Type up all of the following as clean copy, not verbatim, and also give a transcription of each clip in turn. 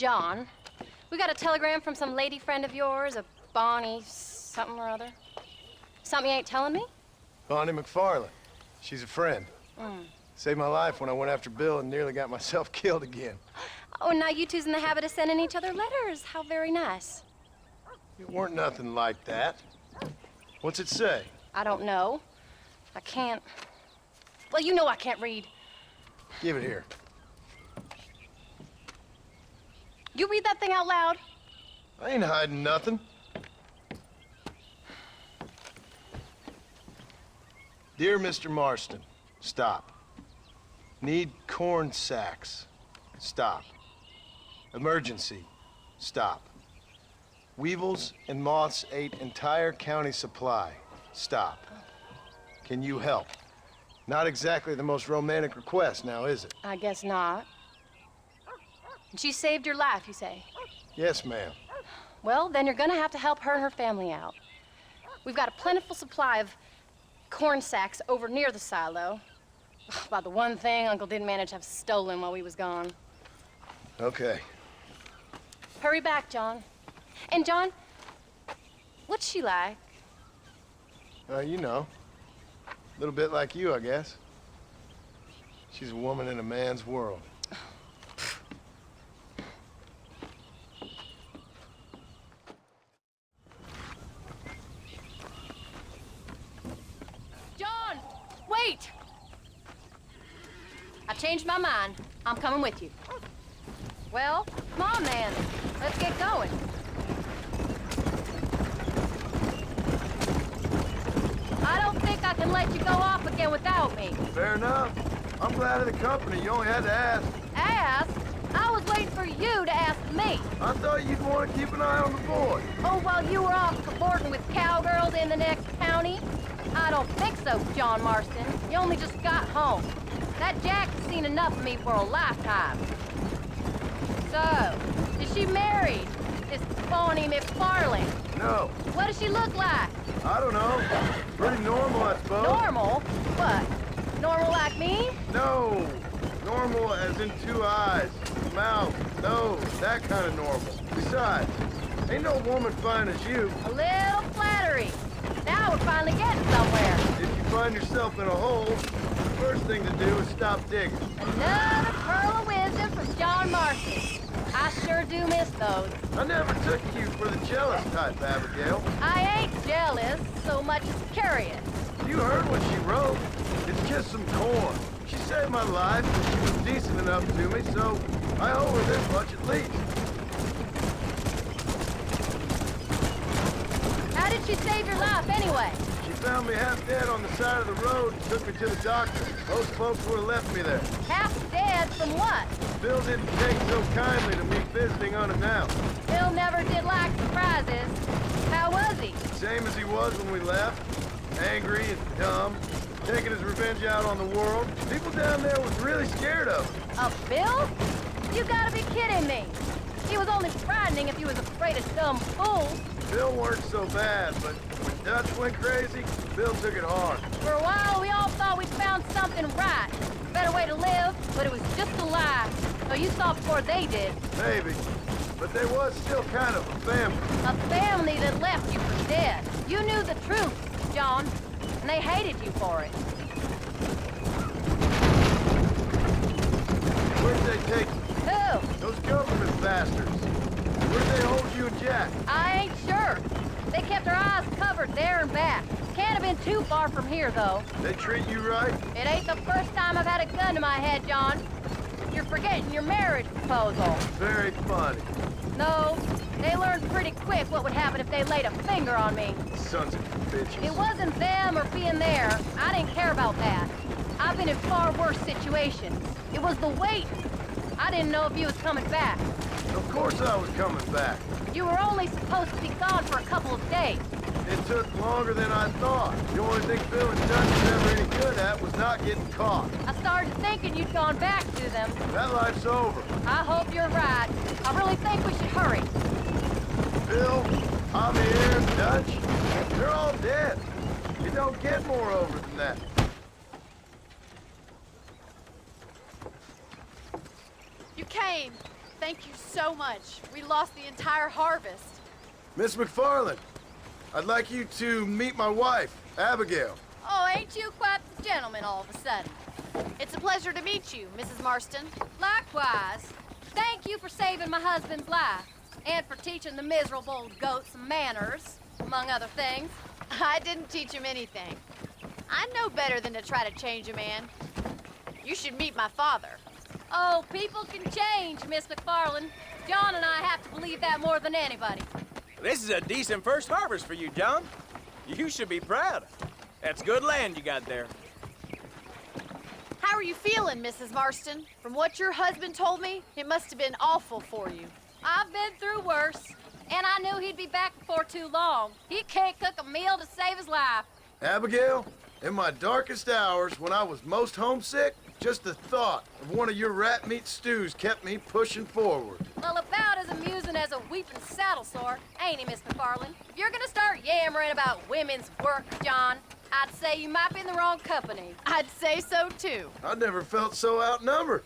John, we got a telegram from some lady friend of yours, a Bonnie something or other. Something you ain't telling me? Bonnie McFarland. She's a friend. Mm. Saved my life when I went after Bill and nearly got myself killed again. Oh, now you two's in the habit of sending each other letters. How very nice. It weren't nothing like that. What's it say? I don't know. I can't... Well, you know I can't read. Give it here. You read that thing out loud? I ain't hiding nothing. Dear Mr. Marston, stop. Need corn sacks. Stop. Emergency. Stop. Weevils and moths ate entire county supply. Stop. Can you help? Not exactly the most romantic request, now is it? I guess not. And she saved your life, you say? Yes, ma'am. Well, then you're gonna have to help her and her family out. We've got a plentiful supply of corn sacks over near the silo. About the one thing Uncle didn't manage to have stolen while we was gone. Okay. Hurry back, John. And John, what's she like? You know. A little bit like you, I guess. She's a woman in a man's world. John, wait! I changed my mind. I'm coming with you. Well, come on then. Let's get going. I don't think I can let you go off again without me. Fair enough. I'm glad of the company. You only had to ask. Ask? I was waiting for you to ask me. I thought you'd want to keep an eye on the boy. Oh, while you were off cavorting with cowgirls in the next county? I don't think so, John Marston. You only just got home. That Jack's seen enough of me for a lifetime. So, is she married? This Bonnie McFarland? No. What does she look like? I don't know. Pretty normal, I suppose. Normal? What? Normal like me? No. Normal as in 2 eyes, mouth, nose, that kind of normal. Besides, ain't no woman fine as you. A little flattery. Now we're finally getting somewhere. If you find yourself in a hole, the first thing to do is stop digging. Another pearl of wisdom from John Marston. I sure do miss those. I never took you for the jealous type, Abigail. I ain't jealous so much as curious. You heard what she wrote. It's just some corn. She saved my life, and she was decent enough to me, so I owe her this much at least. How did she save your life anyway? She found me half dead on the side of the road and took me to the doctor. Most folks would have left me there. Half dead from what? Bill didn't take so kindly to me visiting unannounced. Bill never did like surprises. How was he? Same as he was when we left. Angry and dumb. Taking his revenge out on the world. People down there was really scared of him. Of Bill? You gotta be kidding me. He was only frightening if you was afraid of dumb fools. Bill weren't so bad, but when Dutch went crazy, Bill took it hard. For a while, we all thought we'd found something right. A better way to live, but it was just a lie. So you saw before they did. Maybe. But they was still kind of a family. A family that left you for dead. You knew the truth, John, and they hated you for it. Where'd they take you? Who? Those government bastards. Where'd they hold you and Jack? I ain't sure. They kept their eyes covered there and back. Can't have been too far from here, though. They treat you right? It ain't the first time I've had a gun to my head, John. You're forgetting your marriage proposal. Very funny. No, they learned pretty quick what would happen if they laid a finger on me. Sons of bitches. It wasn't them or being there. I didn't care about that. I've been in far worse situations. It was the wait. I didn't know if you was coming back. Of course I was coming back. You were only supposed to be gone for a couple of days. It took longer than I thought. The only thing Bill and Dutch was ever any good at was not getting caught. I started thinking you'd gone back to them. That life's over. I hope you're right. I really think we should hurry. Bill, Javier, and Dutch, they're all dead. You don't get more over than that. You came. thank you so much. We lost the entire harvest. Miss McFarland, I'd like you to meet my wife, Abigail. Oh, ain't you quite the gentleman all of a sudden? It's a pleasure to meet you, Mrs. Marston. Likewise. Thank you for saving my husband's life, and for teaching the miserable goat some manners, among other things. I didn't teach him anything. I know better than to try to change a man. You should meet my father. Oh, people can change, Miss McFarland. John and I have to believe that more than anybody. This is a decent first harvest for you, John. You should be proud. That's good land you got there. How are you feeling, Mrs. Marston? From what your husband told me, it must have been awful for you. I've been through worse, and I knew he'd be back before too long. He can't cook a meal to save his life. Abigail, in my darkest hours, when I was most homesick, just the thought of one of your rat meat stews kept me pushing forward. Well, about as amusing as a weeping saddle sore, ain't he, Miss McFarland? If you're gonna start yammering about women's work, John, I'd say you might be in the wrong company. I'd say so, too. I never felt so outnumbered.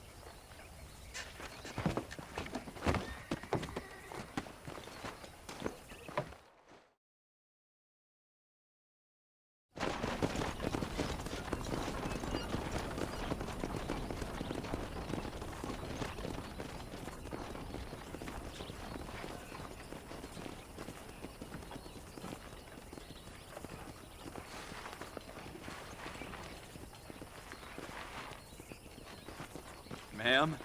Ma'am?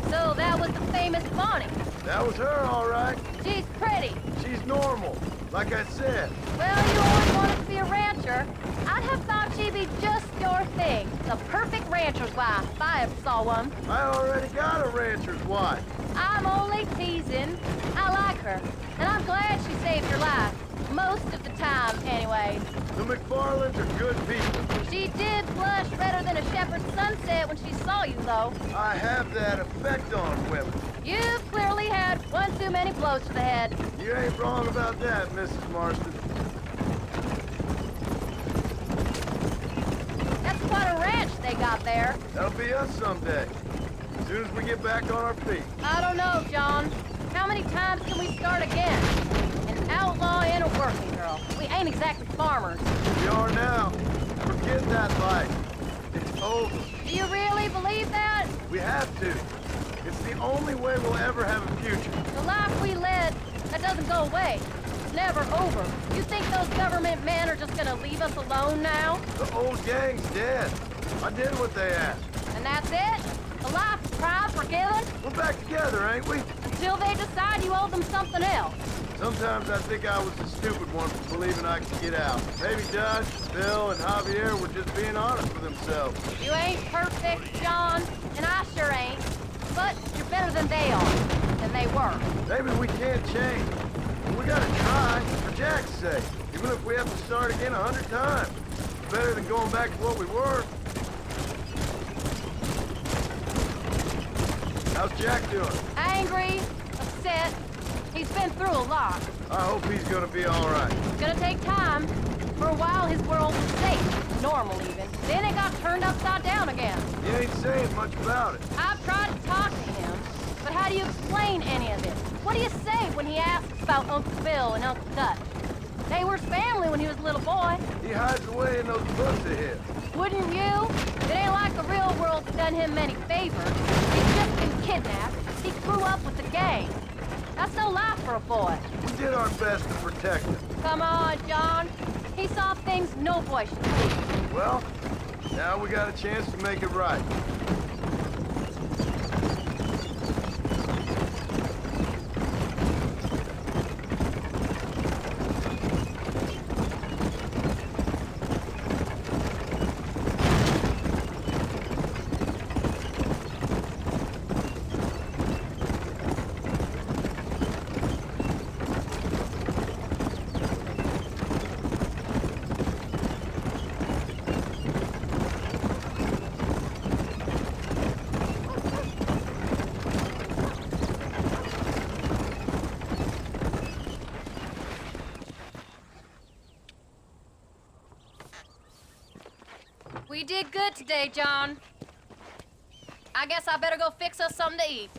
So that was the famous Bonnie. That was her, all right. She's pretty. She's normal, like I said. Well, you always wanted to be a rancher. I'd have thought she'd be just your thing. The perfect rancher's wife, if I ever saw one. I already got a rancher's wife. I'm only teasing. I like her, and I'm glad she saved your life. Most of the time, anyway. The McFarlands are good people. She did blush redder than a shepherd's sunset when she saw you, though. I have that effect on women. You've clearly had one too many blows to the head. You ain't wrong about that, Mrs. Marston. That's quite a ranch they got there. That'll be us someday. As soon as we get back on our feet. I don't know, John. How many times can we start again? An outlaw and a working girl. We ain't exactly farmers. We are now. Forget that life. It's over. Do you really believe that? We have to. It's the only way we'll ever have a future. The life we led, that doesn't go away. It's never over. You think those government men are just gonna leave us alone now? The old gang's dead. I did what they asked. And that's it? A life of pride forgiven? We're back together, ain't we? Until they decide you owe them something else. Sometimes I think I was the stupid one for believing I could get out. Maybe Dutch, Bill, and Javier were just being honest with themselves. You ain't perfect, John, and I sure ain't. But you're better than they are. Than they were. Maybe we can't change. But we gotta try, for Jack's sake. Even if we have to start again 100 times. It's better than going back to what we were. How's Jack doing? Angry, upset. He's been through a lot. I hope he's gonna be all right. It's gonna take time. For a while, his world was safe. Normal, even. Then it got turned upside down again. He ain't saying much about it. I've tried to talk to him, but how do you explain any of it? What do you say when he asks about Uncle Bill and Uncle Dutch? They were his family when he was a little boy. He hides away in those books of his. Wouldn't you? It ain't like the real world's done him many favors. He's just been kidnapped. He grew up with the gang. That's no life for a boy. We did our best to protect him. Come on, John. He saw things no boy should see. Well, now we got a chance to make it right. We did good today, John. I guess I better go fix us something to eat.